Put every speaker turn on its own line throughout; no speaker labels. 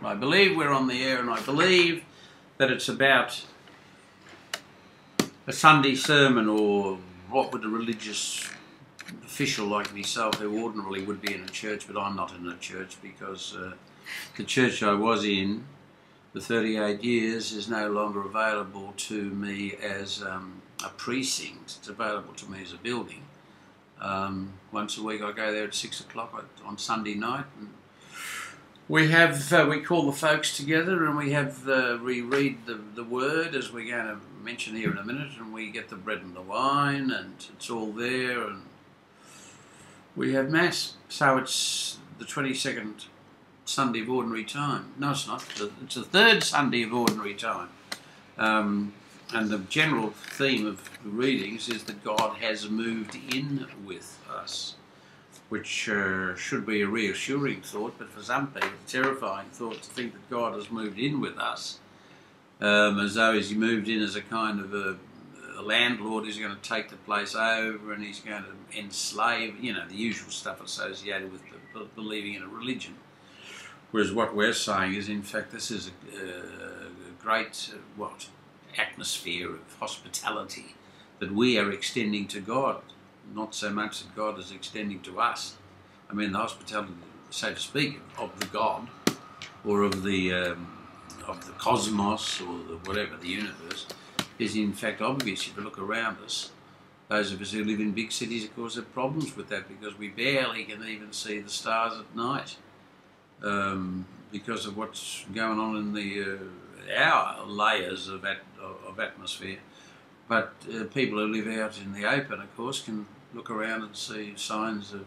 I believe we're on the air, and I believe that it's about a Sunday sermon, or what would a religious official like myself, who ordinarily would be in a church, but I'm not in a church because the church I was in for 38 years is no longer available to me as a precinct. It's available to me as a building. Once a week I go there at 6 o'clock on Sunday night, and we call the folks together, and we read the word, as we're going to mention here in a minute, and we get the bread and the wine, and it's all there, and we have Mass. So it's the 22nd Sunday of Ordinary Time. No, it's not. It's the third Sunday of Ordinary Time. And the general theme of the readings is that God has moved in with us, which should be a reassuring thought, but for some people a terrifying thought to think that God has moved in with us, as though he's moved in as a kind of a landlord who's going to take the place over, and he's going to enslave, you know, the usual stuff associated with believing in a religion. Whereas what we're saying is, in fact, this is a great, atmosphere of hospitality that we are extending to God, not so much that God is extending to us. I mean, the hospitality, so to speak, of the God, or of the cosmos, or the universe, is in fact obvious if you look around us. Those of us who live in big cities, of course, have problems with that, because we barely can even see the stars at night, because of what's going on in our layers of atmosphere. But people who live out in the open, of course, can look around and see signs of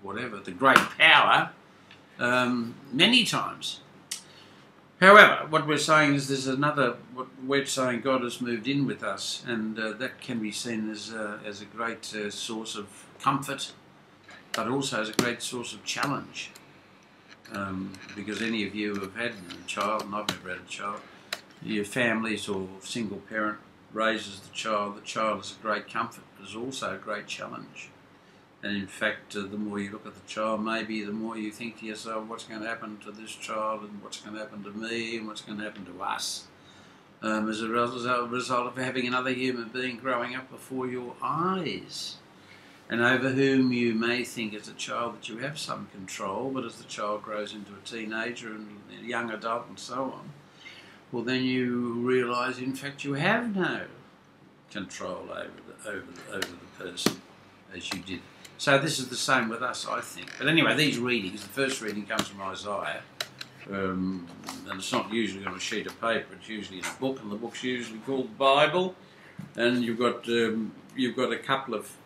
the great power, many times. However, what we're saying is what we're saying, God has moved in with us, and that can be seen as a great source of comfort, but also as a great source of challenge. Because any of you have had a child, and I've never had a child, your families or single parent raises the child is a great comfort, but it's also a great challenge. And in fact, the more you look at the child, maybe the more you think to yourself, what's going to happen to this child, and what's going to happen to me, and what's going to happen to us, as a result of having another human being growing up before your eyes, and over whom you may think as a child that you have some control, but as the child grows into a teenager and a young adult and so on, well, then you realise, in fact, you have no control over the person as you did. So this is the same with us, I think. But anyway, these readings, the first reading comes from Isaiah, and it's not usually on a sheet of paper, it's usually in a book, and the book's usually called the Bible, and you've got a couple of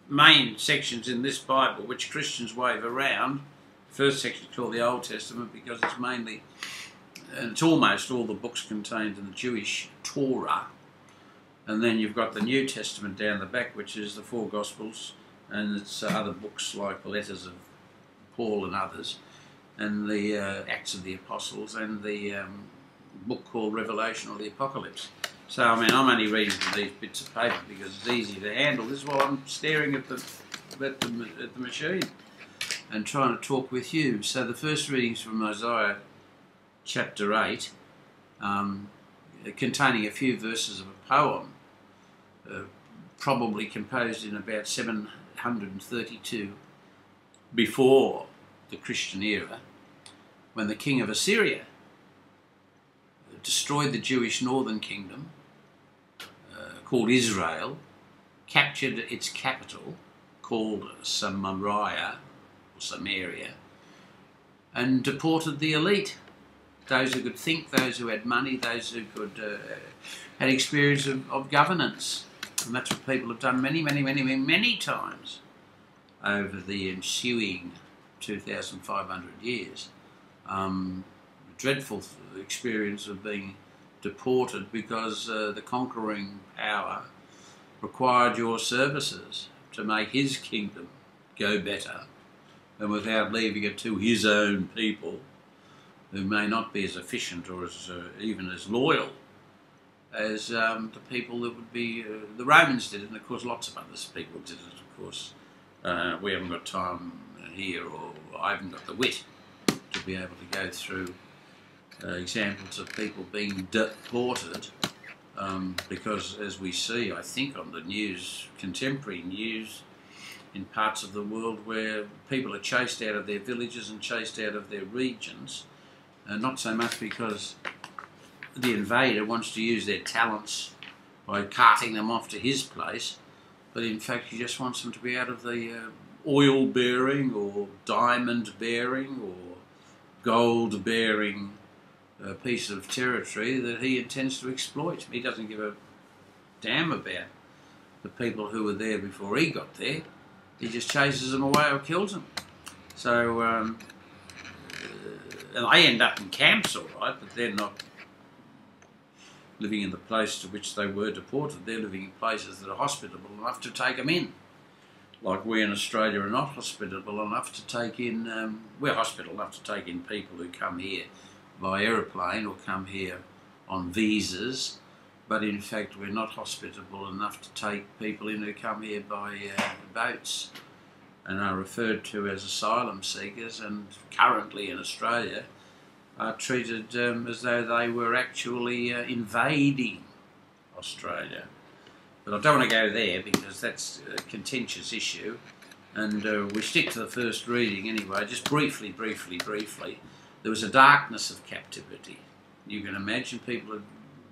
main sections in this Bible which Christians wave around. The first section is called the Old Testament, because it's mainly, and it's almost all the books contained in the Jewish Torah, and then you've got the New Testament down the back, which is the four Gospels, and it's other books like the letters of Paul and others, and the Acts of the Apostles, and the book called Revelation, or the Apocalypse. So, I mean, I'm only reading from these bits of paper because it's easy to handle. This is while I'm staring at the machine and trying to talk with you. So the first reading's from Isaiah chapter 8, containing a few verses of a poem, probably composed in about 732 before the Christian era, when the king of Assyria destroyed the Jewish northern kingdom, called Israel, captured its capital, called Samaria, and deported the elite, those who could think, those who had money, those who could had experience of governance. And that's what people have done many times over the ensuing 2,500 years. Dreadful experience of being deported because the conquering power required your services to make his kingdom go better, and without leaving it to his own people, who may not be as efficient or as even as loyal as the people that would be, the Romans did it, and of course lots of other people did it, of course. We haven't got time here, or I haven't got the wit to be able to go through examples of people being deported because, as we see, I think on the news, contemporary news, in parts of the world where people are chased out of their villages and chased out of their regions, not so much because the invader wants to use their talents by carting them off to his place, but in fact he just wants them to be out of the oil bearing or diamond bearing or gold bearing piece of territory that he intends to exploit. He doesn't give a damn about the people who were there before he got there. He just chases them away or kills them. So and they end up in camps, all right, but they're not living in the place to which they were deported. They're living in places that are hospitable enough to take them in. Like we in Australia are not hospitable enough to take in, we're hospitable enough to take in people who come here by aeroplane or come here on visas, but in fact we're not hospitable enough to take people in who come here by boats and are referred to as asylum seekers, and currently in Australia are treated as though they were actually invading Australia. But I don't want to go there because that's a contentious issue, and we stick to the first reading anyway. Just briefly, there was a darkness of captivity. You can imagine people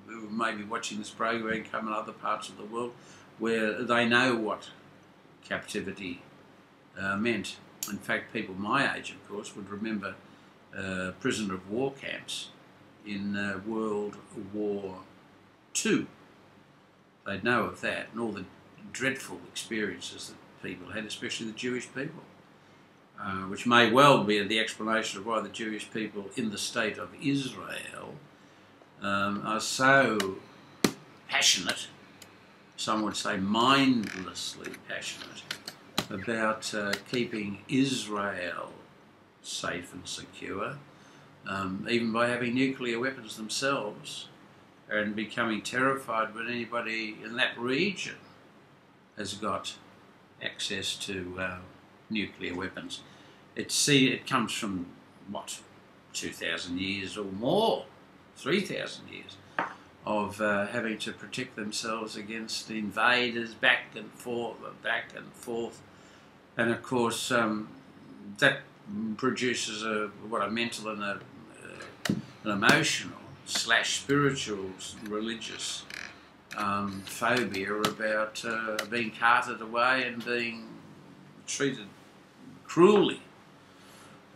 who may be watching this program come in other parts of the world where they know what captivity meant. In fact, people my age, of course, would remember prisoner of war camps in World War II. They'd know of that and all the dreadful experiences that people had, especially the Jewish people, which may well be the explanation of why the Jewish people in the state of Israel are so passionate, some would say mindlessly passionate, about keeping Israel safe and secure, even by having nuclear weapons themselves, and becoming terrified when anybody in that region has got access to nuclear weapons. It comes from, what, 2,000 years or more, 3,000 years of having to protect themselves against invaders back and forth, and of course that produces a mental and an emotional / spiritual religious phobia about being carted away and being treated cruelly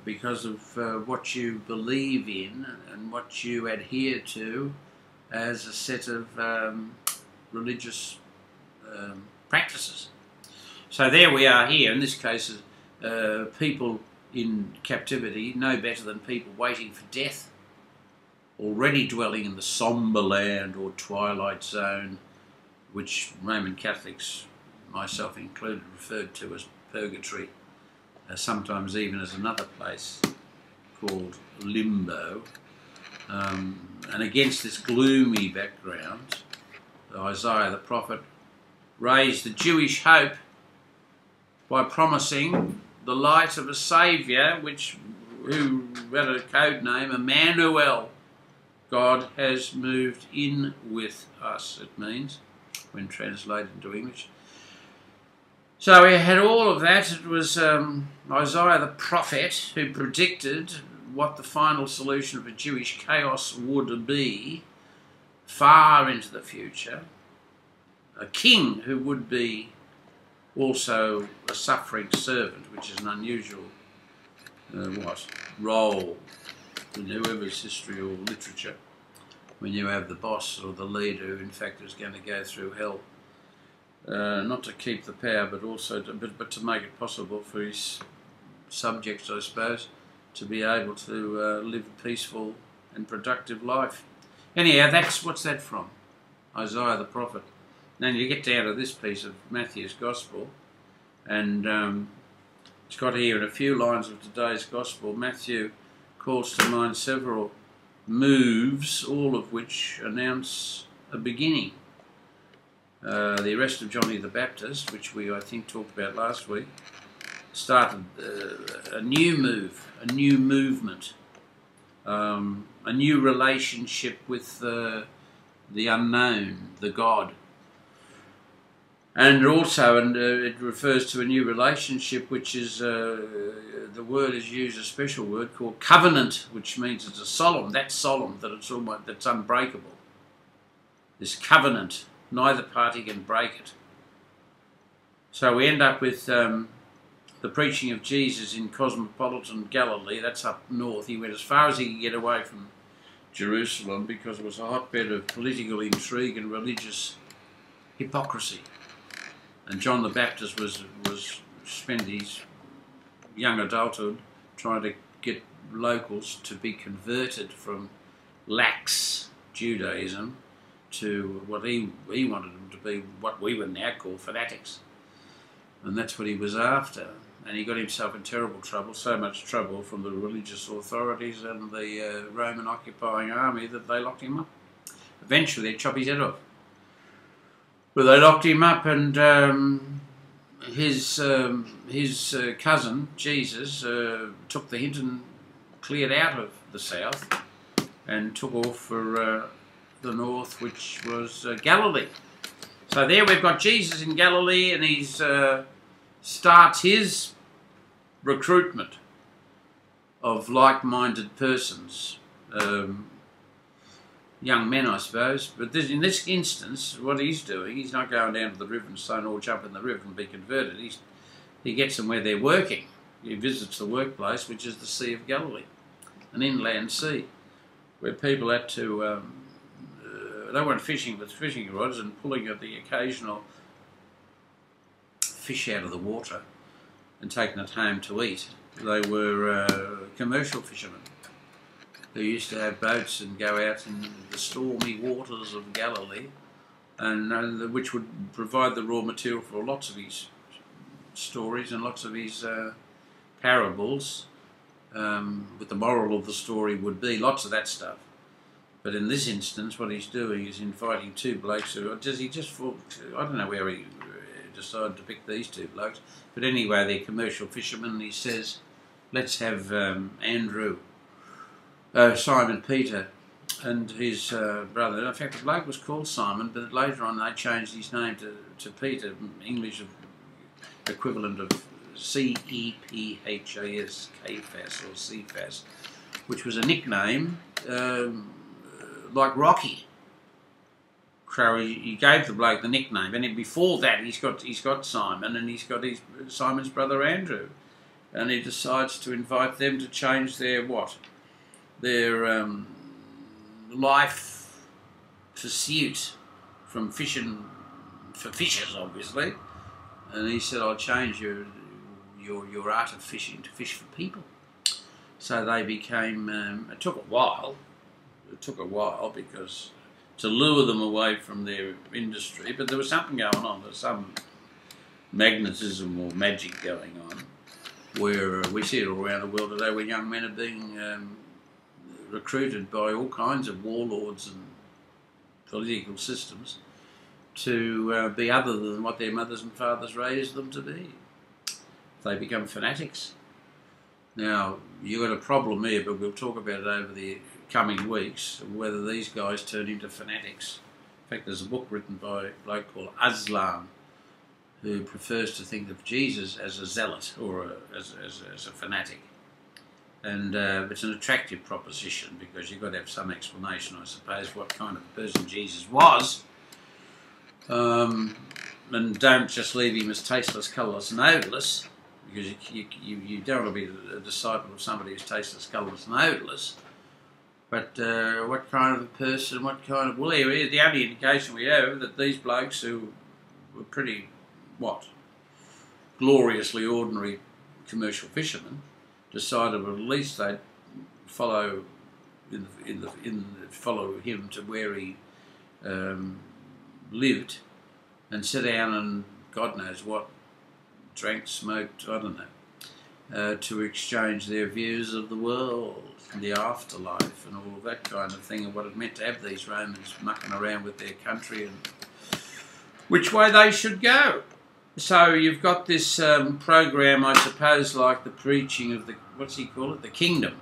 because of what you believe in and what you adhere to as a set of religious practices. So there we are here. In this case, people in captivity no better than people waiting for death, already dwelling in the sombre land or twilight zone, which Roman Catholics, myself included, referred to as purgatory, sometimes even as another place called limbo. And against this gloomy background, Isaiah the prophet raised the Jewish hope by promising the light of a Saviour, who had a code name, Emmanuel. God has moved in with us, it means, when translated into English. So we had all of that. It was Isaiah the prophet who predicted what the final solution of a Jewish chaos would be far into the future. A king who would be also a suffering servant, which is an unusual role in whoever's history or literature, when you have the boss or the leader who in fact is going to go through hell, not to keep the power but also but to make it possible for his subjects, I suppose, to be able to live a peaceful and productive life. Anyhow, what's that from? Isaiah the prophet. Then you get down to this piece of Matthew's Gospel, and it's got here in a few lines of today's Gospel, Matthew calls to mind several moves, all of which announce a beginning. The arrest of Johnny the Baptist, which we, I think, talked about last week, started a new movement a new relationship with the unknown, the God. And also, it refers to a new relationship, which is, the word is used, a special word called covenant, which means it's a solemn, that's solemn, that it's almost, that's unbreakable. This covenant, neither party can break it. So we end up with the preaching of Jesus in cosmopolitan Galilee. That's up north. He went as far as he could get away from Jerusalem because it was a hotbed of political intrigue and religious hypocrisy. And John the Baptist was spent his young adulthood trying to get locals to be converted from lax Judaism to what he wanted them to be, what we would now call fanatics. And that's what he was after. And he got himself in terrible trouble, so much trouble from the religious authorities and the Roman occupying army that they locked him up. Eventually they chopped his head off. But they locked him up, and his cousin, Jesus, took the hint and cleared out of the south and took off for the north, which was Galilee. So there we've got Jesus in Galilee, and he starts his recruitment of like-minded persons. Young men, I suppose, but in this instance, what he's doing, he's not going down to the river and saying, "Oh, jump in the river and be converted." He gets them where they're working. He visits the workplace, which is the Sea of Galilee, an inland sea, where people had to, they weren't fishing with fishing rods and pulling at the occasional fish out of the water and taking it home to eat. They were commercial fishermen who used to have boats and go out in the stormy waters of Galilee, and which would provide the raw material for lots of his stories and lots of his parables. But the moral of the story would be lots of that stuff. But in this instance, what he's doing is inviting two blokes who, I don't know where he decided to pick these two blokes, but anyway, they're commercial fishermen, and he says, let's have Simon Peter and his brother. In fact, the bloke was called Simon, but later on they changed his name to Peter, English equivalent of C-E-P-H-A-S, Cephas or Cephas, which was a nickname like Rocky. So he gave the bloke the nickname, and before that he's got Simon, and he's got Simon's brother Andrew, and he decides to invite them to change their their life pursuit from fishing for fishers, obviously, and he said, "I'll change your art of fishing to fish for people." So they became. It took a while. It took a while because to lure them away from their industry, but there was something going on. There's some magnetism or magic going on, where we see it all around the world today, where young men are being recruited by all kinds of warlords and political systems to be other than what their mothers and fathers raised them to be. They become fanatics. Now, you've got a problem here, but we'll talk about it over the coming weeks, whether these guys turn into fanatics. In fact, there's a book written by a bloke called Aslan, who prefers to think of Jesus as a zealot or as a fanatic. And it's an attractive proposition because you've got to have some explanation, I suppose, what kind of person Jesus was. And don't just leave him as tasteless, colourless and odourless, because you don't want to be a disciple of somebody who's tasteless, colourless and odourless. But what kind of a person, what kind of... Well, the only indication we have that these blokes who were pretty, gloriously ordinary commercial fishermen, decided at least they'd follow follow him to where he lived, and sit down and God knows what, drank, smoked, I don't know, to exchange their views of the world and the afterlife and all of that kind of thing, and what it meant to have these Romans mucking around with their country and which way they should go. So you've got this program, I suppose, like the preaching of the, what's he call it, the kingdom.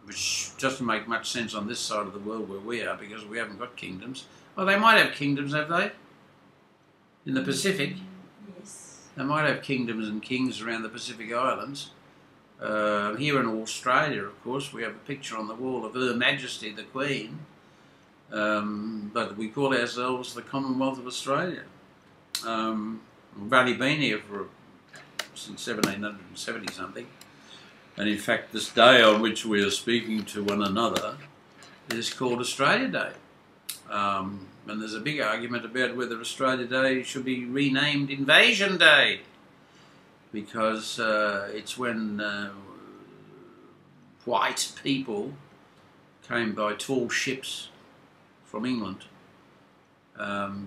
which doesn't make much sense on this side of the world where we are, because we haven't got kingdoms. Well, they might have kingdoms, have they? In the Pacific?
Yes.
They might have kingdoms and kings around the Pacific Islands. Here in Australia, of course, we have a picture on the wall of Her Majesty the Queen, but we call ourselves the Commonwealth of Australia. We've only been here since 1770 something, and in fact this day on which we are speaking to one another is called Australia Day. And there's a big argument about whether Australia Day should be renamed Invasion Day, because it's when white people came by tall ships from England,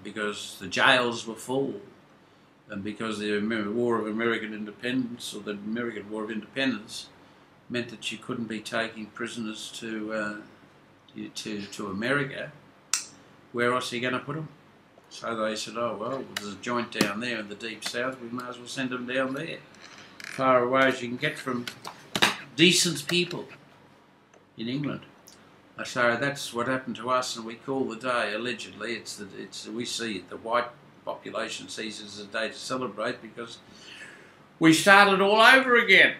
because the jails were full, and because the War of American Independence, or the American War of Independence, meant that you couldn't be taking prisoners to America. Where else are you going to put them? So they said, oh well, there's a joint down there in the deep south, we might as well send them down there, far away as you can get from decent people in England. So that's what happened to us, and we call the day, allegedly, we see it, the white population sees it as a day to celebrate, because we started all over again,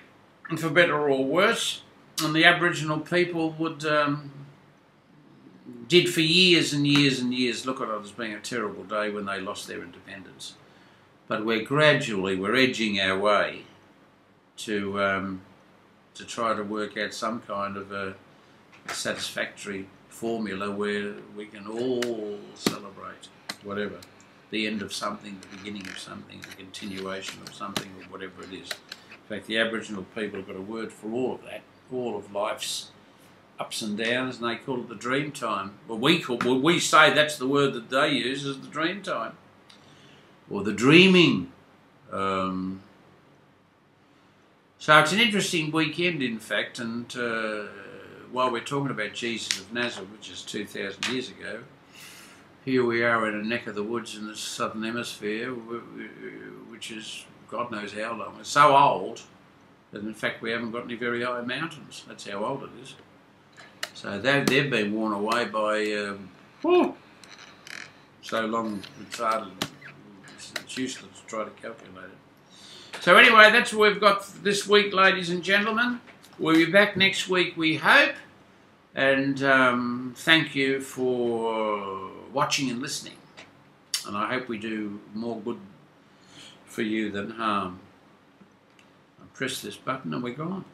and for better or worse, and the Aboriginal people did for years and years and years look at it as being a terrible day when they lost their independence. But we're edging our way to try to work out some kind of a satisfactory formula where we can all celebrate whatever, the end of something, the beginning of something, the continuation of something, or whatever it is. In fact, the Aboriginal people have got a word for all of that, all of life's ups and downs, and they call it the dream time. Well, we say that's the word that they use, is the dream time, or the dreaming. So it's an interesting weekend, in fact, and while we're talking about Jesus of Nazareth, which is 2,000 years ago, here we are in a neck of the woods in the southern hemisphere, which is God knows how long. It's so old that in fact we haven't got any very high mountains. That's how old it is. So they've been worn away by so long retarded. It's useless to try to calculate it. So anyway, that's what we've got this week, ladies and gentlemen. We'll be back next week, we hope. And thank you for watching and listening. And I hope we do more good for you than harm. I'll press this button and we're gone.